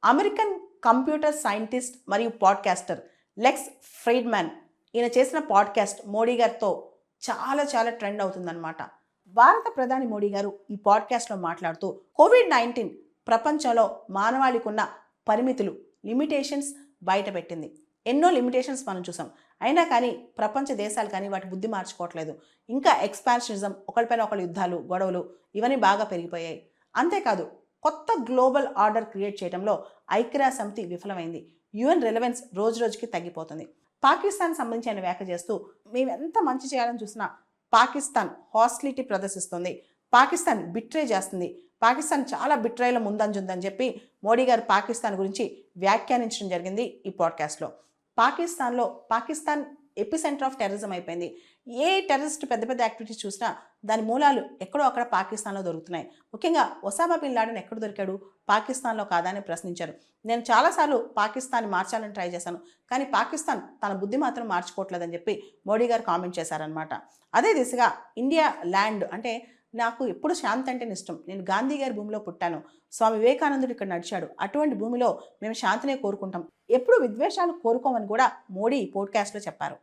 American computer scientist మరియు podcaster లెక్స్ Friedman ఈయన చేసిన పాడ్కాస్ట్ మోడీ గారితో చాలా చాలా ట్రెండ్ అవుతుందన్నమాట. భారత ప్రధాని మోడీ గారు ఈ పాడ్కాస్ట్లో మాట్లాడుతూ కోవిడ్-19 ప్రపంచంలో మానవాళికి ఉన్న పరిమితులు, లిమిటేషన్స్ బయటపెట్టింది. ఎన్నో లిమిటేషన్స్ మనం చూసాం. అయినా కానీ ప్రపంచ దేశాలు కానీ వాటి బుద్ధి మార్చుకోవట్లేదు. ఇంకా ఎక్స్పాన్షనిజం, ఒకరిపైన ఒకరి యుద్ధాలు, గొడవలు ఇవన్నీ బాగా పెరిగిపోయాయి. అంతేకాదు కొత్త గ్లోబల్ ఆర్డర్ క్రియేట్ చేయడంలో ఐక్యరాజ్య సమితి విఫలమైంది. యుఎన్ రిలవెన్స్ రోజు రోజుకి తగ్గిపోతుంది. పాకిస్తాన్ సంబంధించి ఆయన వ్యాఖ్య చేస్తూ మేము ఎంత మంచి చేయాలని చూసినా పాకిస్తాన్ హాస్టిలిటీ ప్రదర్శిస్తుంది, పాకిస్తాన్ బిట్రే చేస్తుంది, పాకిస్తాన్ చాలా బిట్రేలో ముందంజుందని చెప్పి మోడీ గారు పాకిస్తాన్ గురించి వ్యాఖ్యానించడం జరిగింది ఈ పాడ్కాస్ట్లో. పాకిస్తాన్ ఎపిసెంటర్ ఆఫ్ టెర్రరిజం అయిపోయింది. ఏ టెర్రరిస్ట్ పెద్ద పెద్ద యాక్టివిటీస్ చూసినా దాని మూలాలు ఎక్కడో అక్కడ పాకిస్తాన్లో దొరుకుతున్నాయి. ముఖ్యంగా ఒసామా బిన్ లాడెన్ ఎక్కడ దొరికాడు, పాకిస్తాన్లో కాదా అని ప్రశ్నించారు. నేను చాలాసార్లు పాకిస్తాన్ మార్చాలని ట్రై చేశాను, కానీ పాకిస్తాన్ తన బుద్ధి మాత్రం మార్చుకోవట్లేదని చెప్పి మోడీ గారు కామెంట్ చేశారనమాట. అదే దిశగా ఇండియా ల్యాండ్ అంటే నాకు ఎప్పుడు శాంతి అంటేనే ఇష్టం. నేను గాంధీ గారి భూమిలో పుట్టాను, స్వామి వివేకానందుడు ఇక్కడ నడిచాడు. అటువంటి భూమిలో మేము శాంతినే కోరుకుంటాం, ఎప్పుడు విద్వేషాలు కోరుకోమని కూడా మోడీ ఈ పోడ్కాస్ట్లో చెప్పారు.